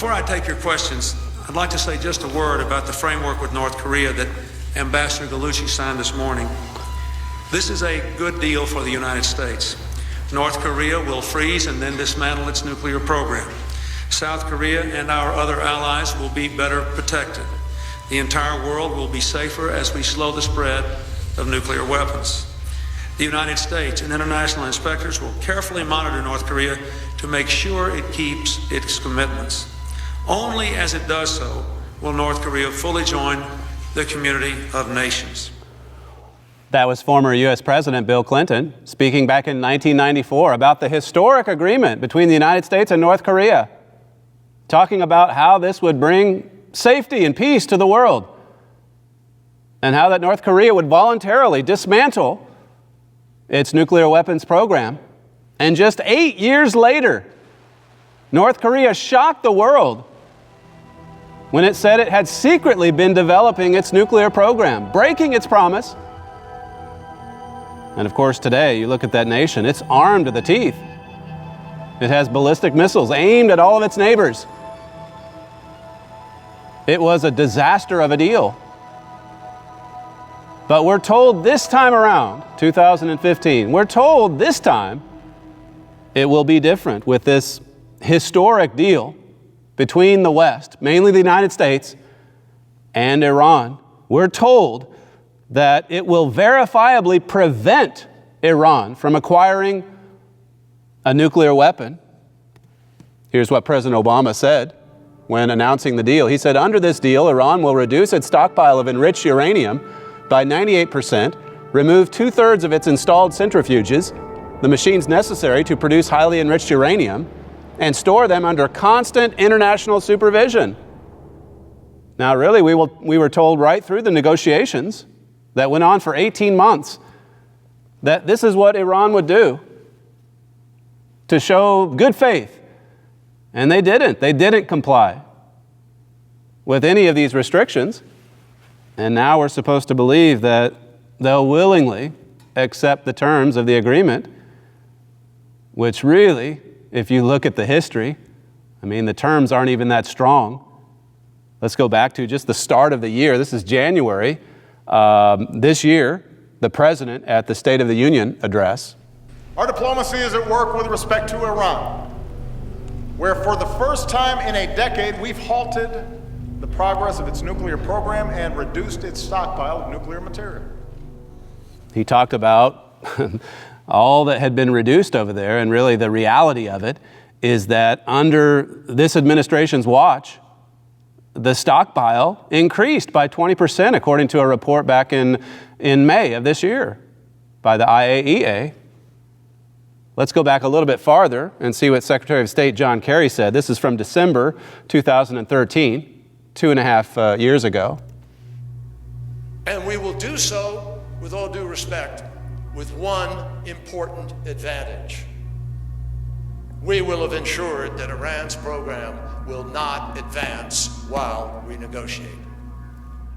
Before I take your questions, I'd like to say just a word about the framework with North Korea that Ambassador Gallucci signed this morning. This is a good deal for the United States. North Korea will freeze and then dismantle its nuclear program. South Korea and our other allies will be better protected. The entire world will be safer as we slow the spread of nuclear weapons. The United States and international inspectors will carefully monitor North Korea to make sure it keeps its commitments. Only as it does so will North Korea fully join the community of nations. That was former U.S. President Bill Clinton speaking back in 1994 about the historic agreement between the United States and North Korea, talking about how this would bring safety and peace to the world, and how that North Korea would voluntarily dismantle its nuclear weapons program. And just 8 years later, North Korea shocked the world when it said it had secretly been developing its nuclear program, breaking its promise. And of course, today, you look at that nation, it's armed to the teeth. It has ballistic missiles aimed at all of its neighbors. It was a disaster of a deal. But we're told this time around, 2015, we're told this time it will be different with this historic deal between the West, mainly the United States, and Iran. We're told that it will verifiably prevent Iran from acquiring a nuclear weapon. Here's what President Obama said when announcing the deal. He said, under this deal, Iran will reduce its stockpile of enriched uranium by 98%, remove 2/3 of its installed centrifuges, the machines necessary to produce highly enriched uranium, and store them under constant international supervision. Now, really, we were told right through the negotiations that went on for 18 months that this is what Iran would do to show good faith. And they didn't. They didn't comply with any of these restrictions. And now we're supposed to believe that they'll willingly accept the terms of the agreement, which really, if you look at the history, I mean, the terms aren't even that strong. Let's go back to just the start of the year. This is January. This year, the president at the State of the Union address. Our diplomacy is at work with respect to Iran, where for the first time in a decade, we've halted the progress of its nuclear program and reduced its stockpile of nuclear material. He talked about all that had been reduced over there, and really the reality of it is that under this administration's watch, the stockpile increased by 20%, according to a report back in May of this year by the IAEA. Let's go back a little bit farther and see what Secretary of State John Kerry said. This is from December 2013, 2.5 years ago. And we will do so, with all due respect, with one important advantage. We will have ensured that Iran's program will not advance while we negotiate.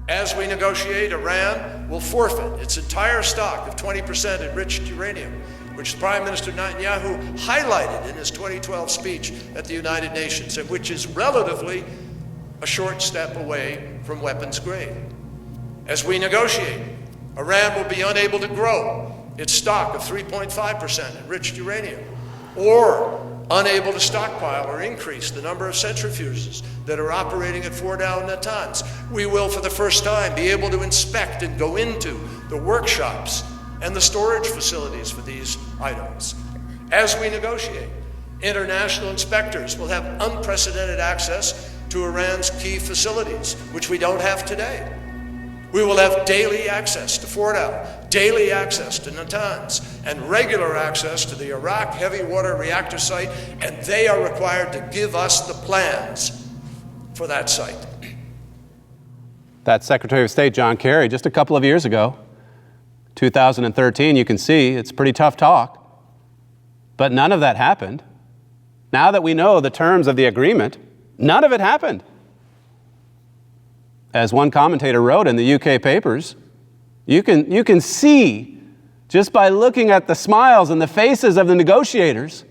As we negotiate, Iran will forfeit its entire stock of 20% enriched uranium, which Prime Minister Netanyahu highlighted in his 2012 speech at the United Nations, and which is relatively a short step away from weapons grade. As we negotiate, Iran will be unable to grow its stock of 3.5% enriched uranium, or unable to stockpile or increase the number of centrifuges that are operating at 4 Natanz. We will, for the first time, be able to inspect and go into the workshops and the storage facilities for these items. As we negotiate, international inspectors will have unprecedented access to Iran's key facilities, which we don't have today. We will have daily access to Fordow, daily access to Natanz, and regular access to the Iraq heavy water reactor site, and they are required to give us the plans for that site. That's Secretary of State John Kerry just a couple of years ago, 2013. You can see it's pretty tough talk, but none of that happened. Now that we know the terms of the agreement, none of it happened. As one commentator wrote in the UK papers, you can see, just by looking at the smiles and the faces of the negotiators,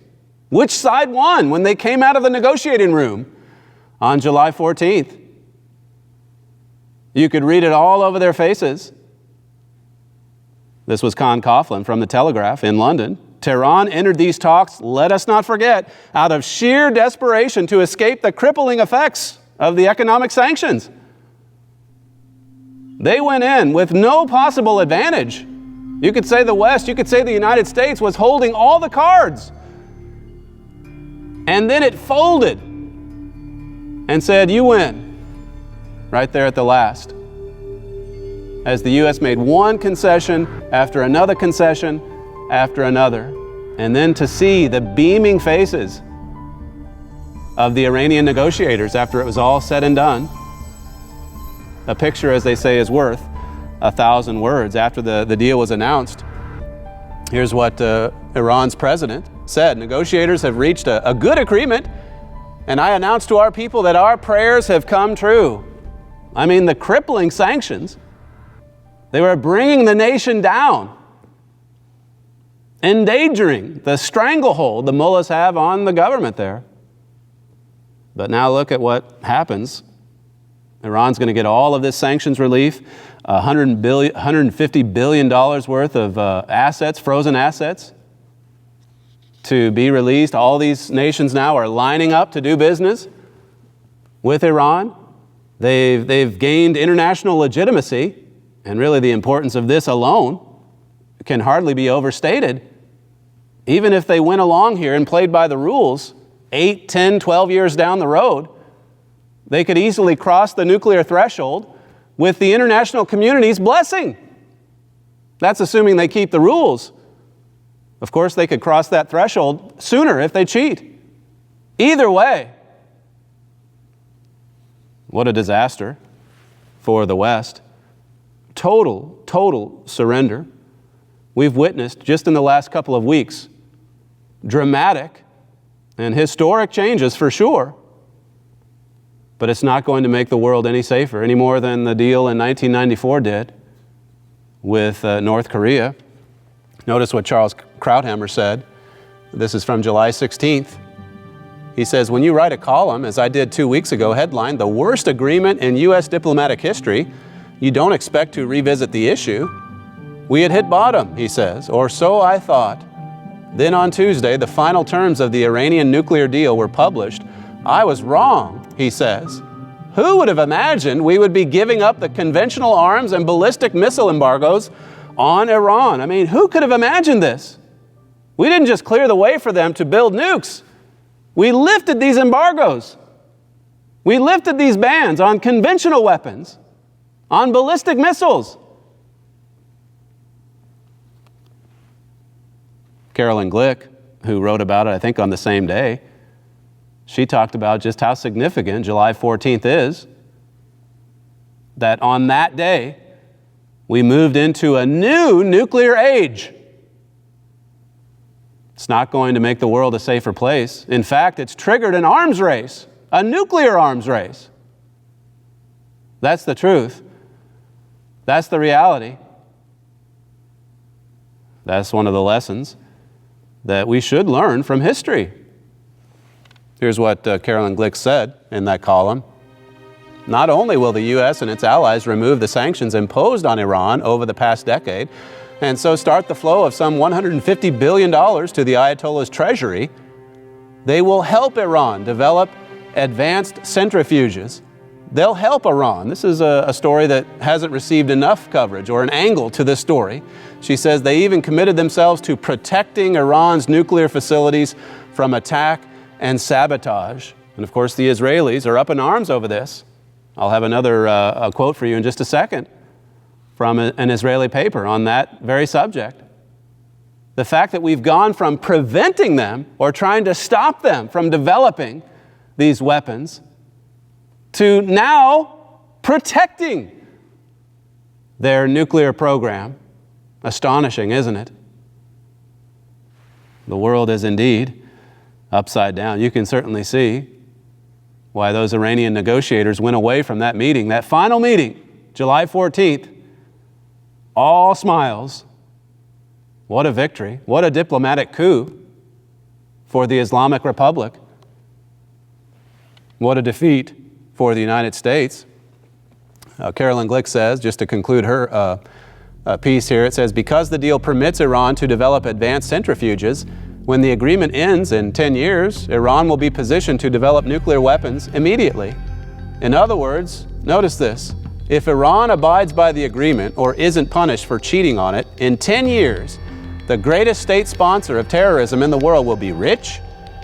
which side won when they came out of the negotiating room on July 14th. You could read it all over their faces. This was Con Coughlin from the Telegraph in London. Tehran entered these talks, let us not forget, out of sheer desperation to escape the crippling effects of the economic sanctions. They went in with no possible advantage. You could say the West, you could say the United States was holding all the cards. And then it folded and said, you win, right there at the last. As the U.S. made one concession after another concession after another, and then to see the beaming faces of the Iranian negotiators after it was all said and done. A picture, as they say, is worth 1,000 words. After the deal was announced, here's what Iran's president said. Negotiators have reached a good agreement, and I announce to our people that our prayers have come true. I mean, the crippling sanctions, they were bringing the nation down, endangering the stranglehold the mullahs have on the government there. But now look at what happens. Iran's going to get all of this sanctions relief, $150 billion worth of assets, frozen assets, to be released. All these nations now are lining up to do business with Iran. They've gained international legitimacy, and really the importance of this alone can hardly be overstated. Even if they went along here and played by the rules, 8, 10, 12 years down the road, they could easily cross the nuclear threshold with the international community's blessing. That's assuming they keep the rules. Of course, they could cross that threshold sooner if they cheat. Either way, what a disaster for the West. Total surrender. We've witnessed just in the last couple of weeks dramatic and historic changes for sure. But it's not going to make the world any safer, any more than the deal in 1994 did with North Korea. Notice what Charles Krauthammer said. This is from July 16th. He says, when you write a column, as I did 2 weeks ago, headlined, "The Worst Agreement in U.S. Diplomatic History," you don't expect to revisit the issue. We had hit bottom, he says, or so I thought. Then on Tuesday, the final terms of the Iranian nuclear deal were published. I was wrong, he says. Who would have imagined we would be giving up the conventional arms and ballistic missile embargoes on Iran? I mean, who could have imagined this? We didn't just clear the way for them to build nukes. We lifted these embargoes. We lifted these bans on conventional weapons, on ballistic missiles. Carolyn Glick, who wrote about it, I think, on the same day, she talked about just how significant July 14th is, that on that day, we moved into a new nuclear age. It's not going to make the world a safer place. In fact, it's triggered an arms race, a nuclear arms race. That's the truth. That's the reality. That's one of the lessons that we should learn from history. Here's what Carolyn Glick said in that column. Not only will the U.S. and its allies remove the sanctions imposed on Iran over the past decade, and so start the flow of some $150 billion to the Ayatollah's treasury, they will help Iran develop advanced centrifuges. They'll help Iran. This is a story that hasn't received enough coverage or an angle to this story. She says they even committed themselves to protecting Iran's nuclear facilities from attack and sabotage. And of course, the Israelis are up in arms over this. I'll have another a quote for you in just a second from an Israeli paper on that very subject. The fact that we've gone from preventing them or trying to stop them from developing these weapons to now protecting their nuclear program. Astonishing, isn't it? The world is indeed upside down. You can certainly see why those Iranian negotiators went away from that meeting, that final meeting, July 14th, all smiles. What a victory. What a diplomatic coup for the Islamic Republic. What a defeat for the United States. Carolyn Glick says, just to conclude her piece here, it says, because the deal permits Iran to develop advanced centrifuges, when the agreement ends in 10 years, Iran will be positioned to develop nuclear weapons immediately. In other words, notice this, if Iran abides by the agreement or isn't punished for cheating on it, in 10 years, the greatest state sponsor of terrorism in the world will be rich,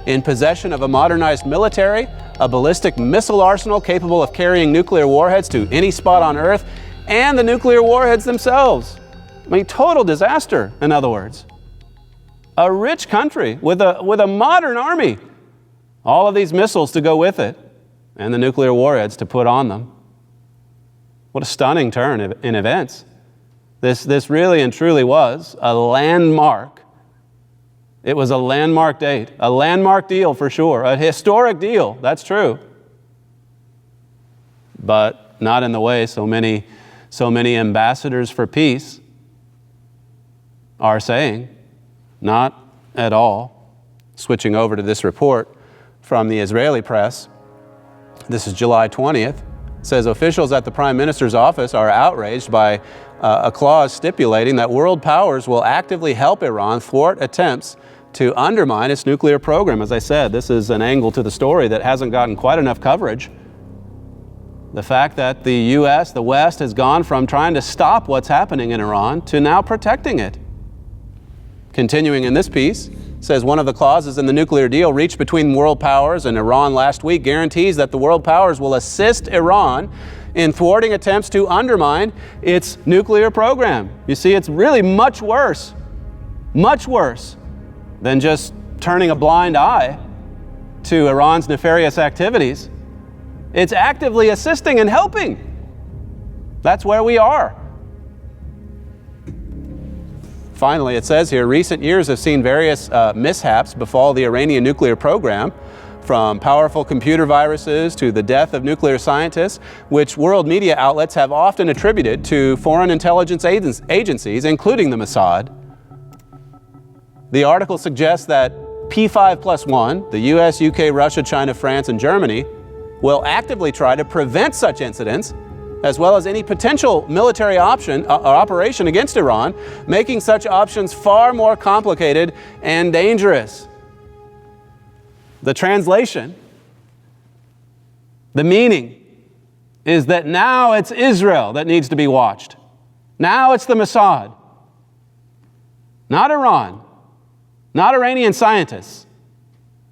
in possession of a modernized military, a ballistic missile arsenal capable of carrying nuclear warheads to any spot on Earth, and the nuclear warheads themselves. I mean, total disaster, in other words. A rich country with a modern army, all of these missiles to go with it, and the nuclear warheads to put on them. What a stunning turn in events. This really and truly was a landmark. It was a landmark date, a landmark deal for sure, a historic deal, that's true. But not in the way so many ambassadors for peace are saying. Not at all. Switching over to this report from the Israeli press, this is July 20th, it says officials at the Prime Minister's office are outraged by a clause stipulating that world powers will actively help Iran thwart attempts to undermine its nuclear program. As I said, this is an angle to the story that hasn't gotten quite enough coverage. The fact that the U.S., the West, has gone from trying to stop what's happening in Iran to now protecting it. Continuing in this piece, says one of the clauses in the nuclear deal reached between world powers and Iran last week guarantees that the world powers will assist Iran in thwarting attempts to undermine its nuclear program. You see, it's really much worse than just turning a blind eye to Iran's nefarious activities. It's actively assisting and helping. That's where we are. Finally, it says here, recent years have seen various mishaps befall the Iranian nuclear program, from powerful computer viruses to the death of nuclear scientists, which world media outlets have often attributed to foreign intelligence agencies, including the Mossad. The article suggests that P5+1, the US, UK, Russia, China, France, and Germany, will actively try to prevent such incidents, as well as any potential military operation against Iran, making such options far more complicated and dangerous. The translation, the meaning, is that now it's Israel that needs to be watched. Now it's the Mossad. Not Iran. Not Iranian scientists.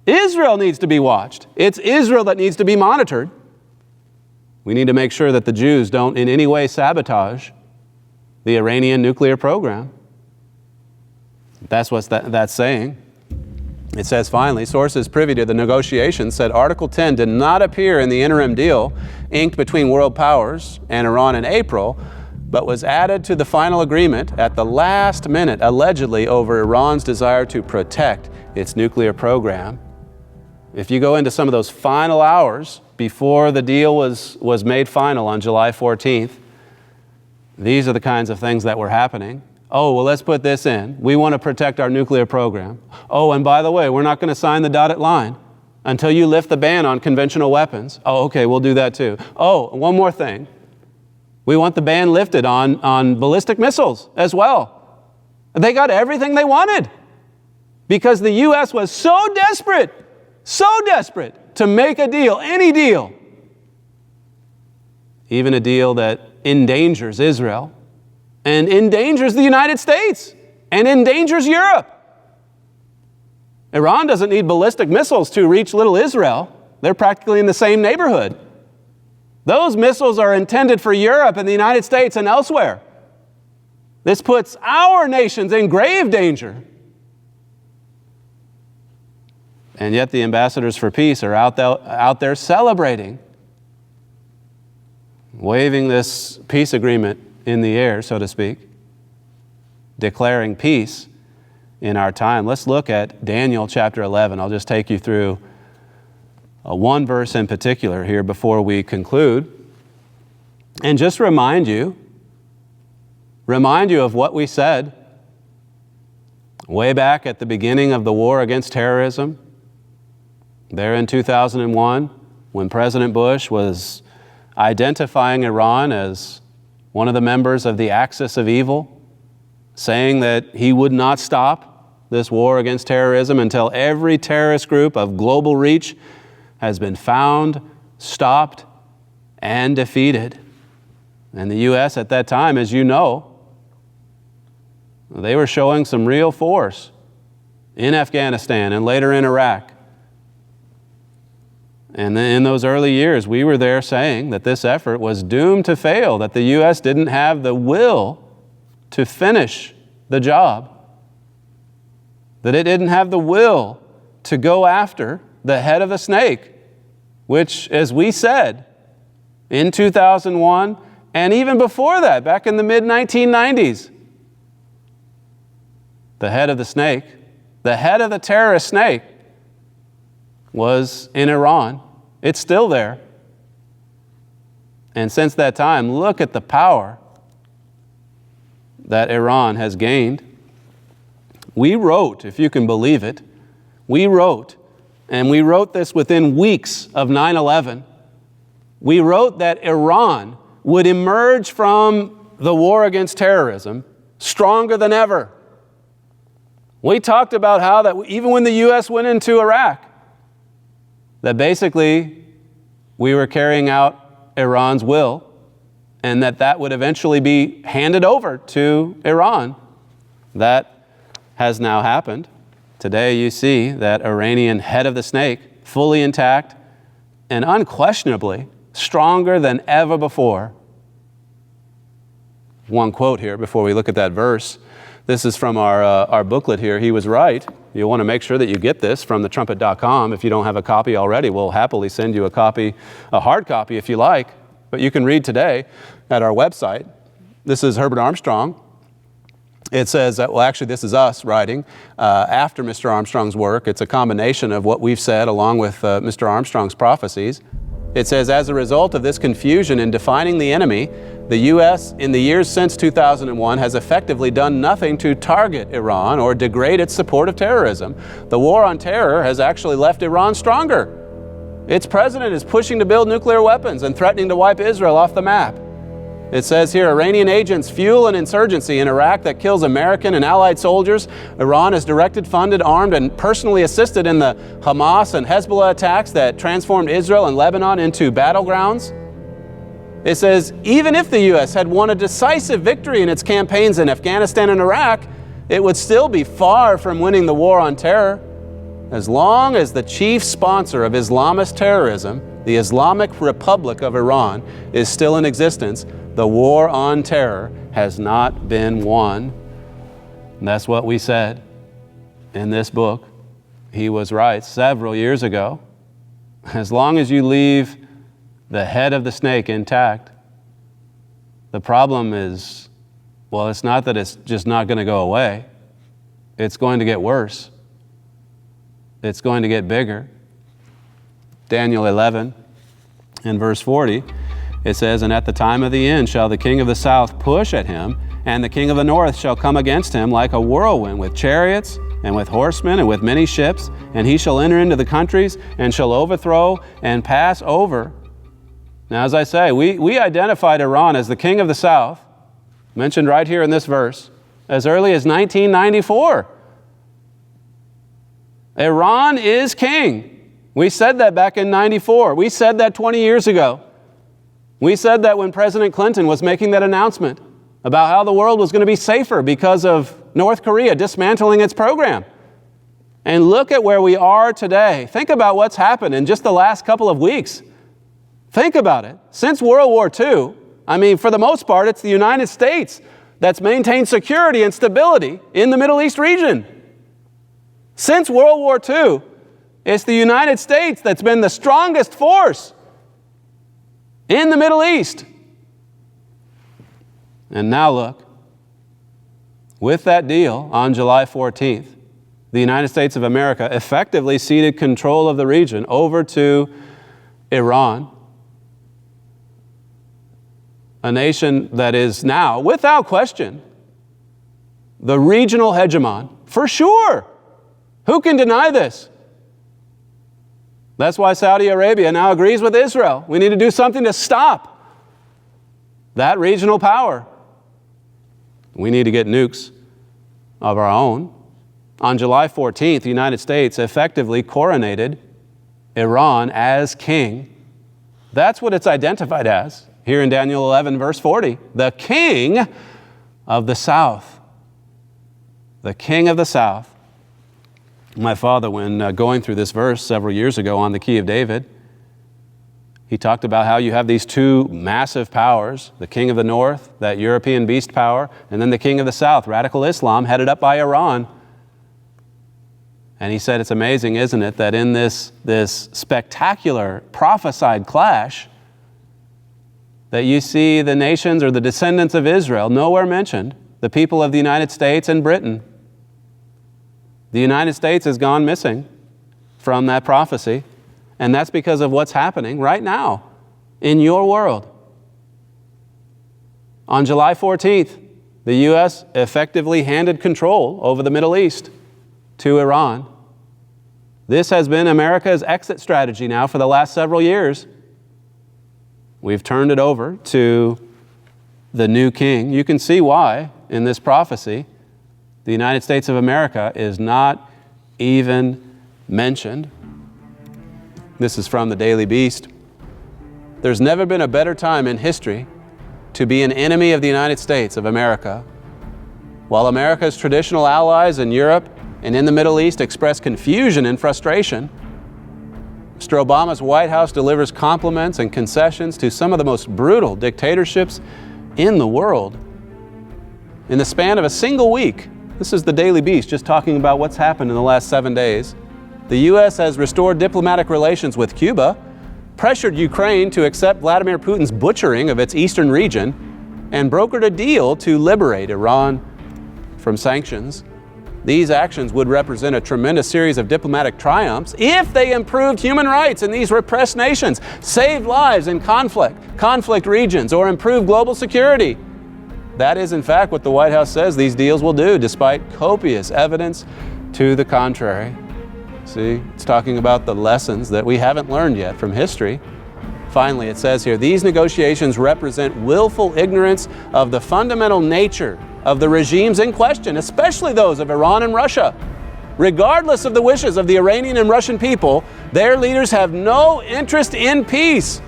Israel needs to be watched. It's Israel that needs to be monitored. We need to make sure that the Jews don't in any way sabotage the Iranian nuclear program. That's what that's saying. It says, finally, sources privy to the negotiations said Article 10 did not appear in the interim deal inked between world powers and Iran in April, but was added to the final agreement at the last minute, allegedly over Iran's desire to protect its nuclear program. If you go into some of those final hours before the deal was made final on July 14th, these are the kinds of things that were happening. Oh, well, let's put this in. We want to protect our nuclear program. Oh, and by the way, we're not going to sign the dotted line until you lift the ban on conventional weapons. Oh, okay, we'll do that too. Oh, one more thing. We want the ban lifted on ballistic missiles as well. They got everything they wanted because the U.S. was so desperate to make a deal, any deal, even a deal that endangers Israel and endangers the United States and endangers Europe. Iran doesn't need ballistic missiles to reach little Israel. They're practically in the same neighborhood. Those missiles are intended for Europe and the United States and elsewhere. This puts our nations in grave danger. And yet the ambassadors for peace are out there celebrating, waving this peace agreement in the air, so to speak, declaring peace in our time. Let's look at Daniel chapter 11. I'll just take you through one verse in particular here before we conclude, and just remind you of what we said way back at the beginning of the war against terrorism, there in 2001, when President Bush was identifying Iran as one of the members of the axis of evil, saying that he would not stop this war against terrorism until every terrorist group of global reach has been found, stopped, and defeated. And the U.S. at that time, as you know, they were showing some real force in Afghanistan and later in Iraq. And in those early years, we were there saying that this effort was doomed to fail, that the U.S. didn't have the will to finish the job, that it didn't have the will to go after the head of the snake, which, as we said, in 2001, and even before that, back in the mid-1990s, the head of the snake, the head of the terrorist snake, was in Iran. It's still there. And since that time, look at the power that Iran has gained. We wrote, if you can believe it, and we wrote this within weeks of 9/11, we wrote that Iran would emerge from the war against terrorism stronger than ever. We talked about how that even when the U.S. went into Iraq, that basically we were carrying out Iran's will and that would eventually be handed over to Iran. That has now happened. Today you see that Iranian head of the snake, fully intact and unquestionably stronger than ever before. One quote here before we look at that verse. This is from our booklet here. He was right. You want to make sure that you get this from thetrumpet.com. If you don't have a copy already, we'll happily send you a copy, a hard copy if you like. But you can read today at our website. This is Herbert Armstrong. It says, well, actually, this is us writing after Mr. Armstrong's work. It's a combination of what we've said along with Mr. Armstrong's prophecies. It says, as a result of this confusion in defining the enemy, the U.S. in the years since 2001 has effectively done nothing to target Iran or degrade its support of terrorism. The war on terror has actually left Iran stronger. Its president is pushing to build nuclear weapons and threatening to wipe Israel off the map. It says here, Iranian agents fuel an insurgency in Iraq that kills American and allied soldiers. Iran has directed, funded, armed, and personally assisted in the Hamas and Hezbollah attacks that transformed Israel and Lebanon into battlegrounds. It says, even if the U.S. had won a decisive victory in its campaigns in Afghanistan and Iraq, it would still be far from winning the war on terror. As long as the chief sponsor of Islamist terrorism, the Islamic Republic of Iran, is still in existence, the war on terror has not been won. And that's what we said in this book. He was right several years ago. As long as you leave the head of the snake intact, the problem is, well, it's not that it's just not going to go away. It's going to get worse. It's going to get bigger. Daniel 11 and verse 40, it says, and at the time of the end shall the king of the south push at him, and the king of the north shall come against him like a whirlwind with chariots and with horsemen and with many ships, and he shall enter into the countries and shall overthrow and pass over. Now, as I say, we identified Iran as the king of the south, mentioned right here in this verse, as early as 1994. Iran is king. We said that back in 94. We said that 20 years ago. We said that when President Clinton was making that announcement about how the world was going to be safer because of North Korea dismantling its program. And look at where we are today. Think about what's happened in just the last couple of weeks. Think about it. Since World War II, I mean, for the most part, it's the United States that's maintained security and stability in the Middle East region. Since World War II, it's the United States that's been the strongest force in the Middle East. And now look, with that deal on July 14th, the United States of America effectively ceded control of the region over to Iran, a nation that is now, without question, the regional hegemon, for sure. Who can deny this? That's why Saudi Arabia now agrees with Israel. We need to do something to stop that regional power. We need to get nukes of our own. On July 14th, the United States effectively coronated Iran as king. That's what it's identified as here in Daniel 11, verse 40. The king of the south. The king of the south. My father, when going through this verse several years ago on the Key of David, he talked about how you have these two massive powers, the king of the north, that European beast power, and then the king of the south, radical Islam, headed up by Iran. And he said, it's amazing, isn't it, that in this spectacular prophesied clash, that you see the nations or the descendants of Israel nowhere mentioned, the people of the United States and Britain. The United States has gone missing from that prophecy, and that's because of what's happening right now in your world. On July 14th, the U.S. effectively handed control over the Middle East to Iran. This has been America's exit strategy now for the last several years. We've turned it over to the new king. You can see why in this prophecy the United States of America is not even mentioned. This is from the Daily Beast. There's never been a better time in history to be an enemy of the United States of America. While America's traditional allies in Europe and in the Middle East express confusion and frustration, Mr. Obama's White House delivers compliments and concessions to some of the most brutal dictatorships in the world. In the span of a single week, this is the Daily Beast just talking about what's happened in the last 7 days, the U.S. has restored diplomatic relations with Cuba, pressured Ukraine to accept Vladimir Putin's butchering of its eastern region, and brokered a deal to liberate Iran from sanctions. These actions would represent a tremendous series of diplomatic triumphs if they improved human rights in these repressed nations, saved lives in conflict regions, or improved global security. That is, in fact, what the White House says these deals will do, despite copious evidence to the contrary. See, it's talking about the lessons that we haven't learned yet from history. Finally, it says here, these negotiations represent willful ignorance of the fundamental nature of the regimes in question, especially those of Iran and Russia. Regardless of the wishes of the Iranian and Russian people, their leaders have no interest in peace,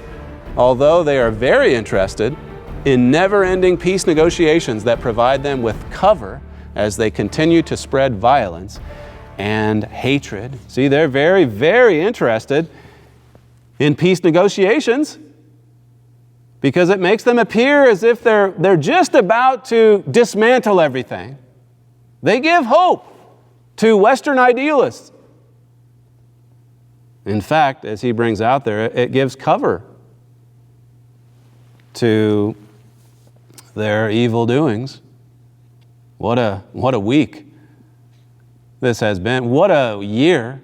although they are very interested in never-ending peace negotiations that provide them with cover as they continue to spread violence and hatred. See, they're very, very interested in peace negotiations because it makes them appear as if they're just about to dismantle everything. They give hope to Western idealists. In fact, as he brings out there, it gives cover to their evil doings. What a week this has been. What a year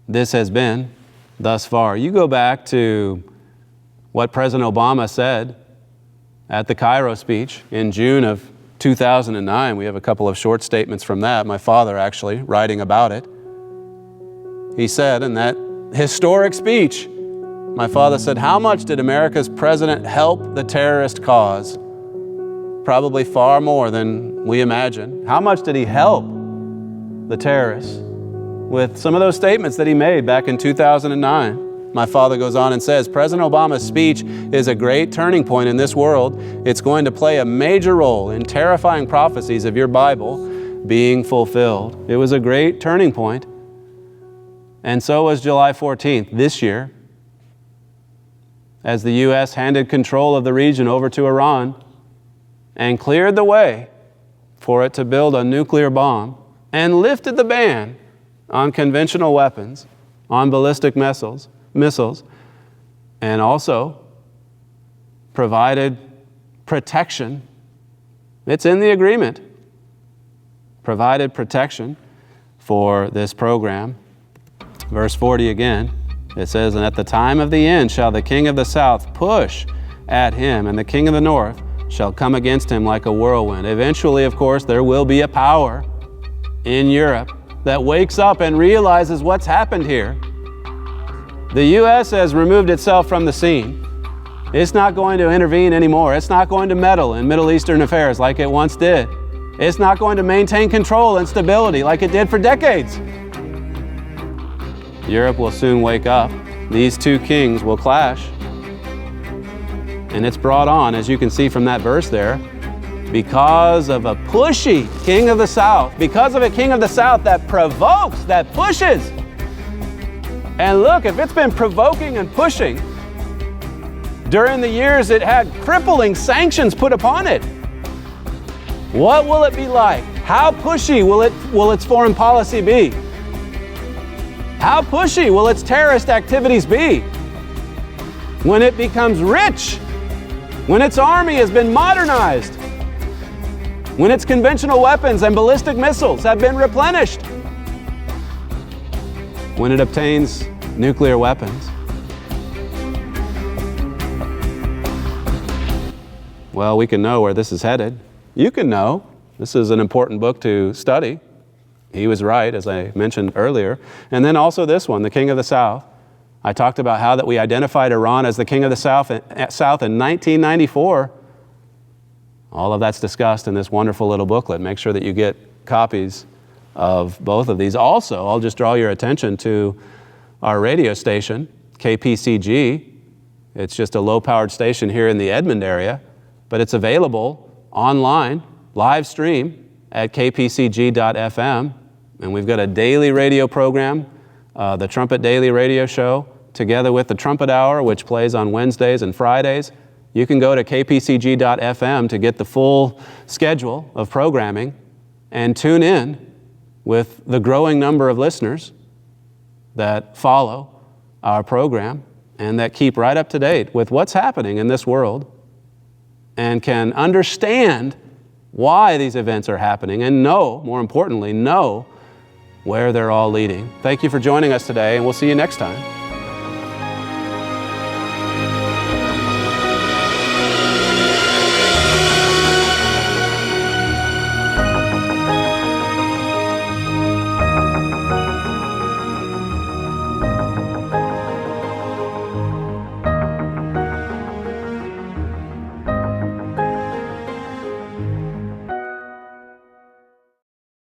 this has been thus far. You go back to what President Obama said at the Cairo speech in June of 2009. We have a couple of short statements from that. My father actually writing about it. He said in that historic speech, my father said, "How much did America's president help the terrorist cause? Probably far more than we imagine." How much did he help the terrorists? With some of those statements that he made back in 2009. My father goes on and says, President Obama's speech is a great turning point in this world. It's going to play a major role in terrifying prophecies of your Bible being fulfilled. It was a great turning point. And so was July 14th this year, as the U.S. handed control of the region over to Iran and cleared the way for it to build a nuclear bomb and lifted the ban on conventional weapons, on ballistic missiles, and also provided protection. It's in the agreement. Provided protection for this program. Verse 40 again, it says, "And at the time of the end shall the king of the south push at him, and the king of the north shall come against him like a whirlwind." Eventually, of course, there will be a power in Europe that wakes up and realizes what's happened here. The U.S. has removed itself from the scene. It's not going to intervene anymore. It's not going to meddle in Middle Eastern affairs like it once did. It's not going to maintain control and stability like it did for decades. Europe will soon wake up. These two kings will clash. And it's brought on, as you can see from that verse there, because of a pushy king of the south, because of a king of the south that provokes, that pushes. And look, if it's been provoking and pushing during the years it had crippling sanctions put upon it, what will it be like? How pushy will its foreign policy be? How pushy will its terrorist activities be when it becomes rich? When its army has been modernized, when its conventional weapons and ballistic missiles have been replenished, when it obtains nuclear weapons? Well, we can know where this is headed. You can know. This is an important book to study. He was right, as I mentioned earlier. And then also this one, the King of the South. I talked about how that we identified Iran as the king of the South in 1994. All of that's discussed in this wonderful little booklet. Make sure that you get copies of both of these. Also, I'll just draw your attention to our radio station, KPCG. It's just a low-powered station here in the Edmond area, but it's available online, live stream at kpcg.fm. And we've got a daily radio program, the Trumpet Daily Radio Show, together with the Trumpet Hour, which plays on Wednesdays and Fridays. You can go to kpcg.fm to get the full schedule of programming and tune in with the growing number of listeners that follow our program and that keep right up to date with what's happening in this world and can understand why these events are happening and know, more importantly, know where they're all leading. Thank you for joining us today, and we'll see you next time.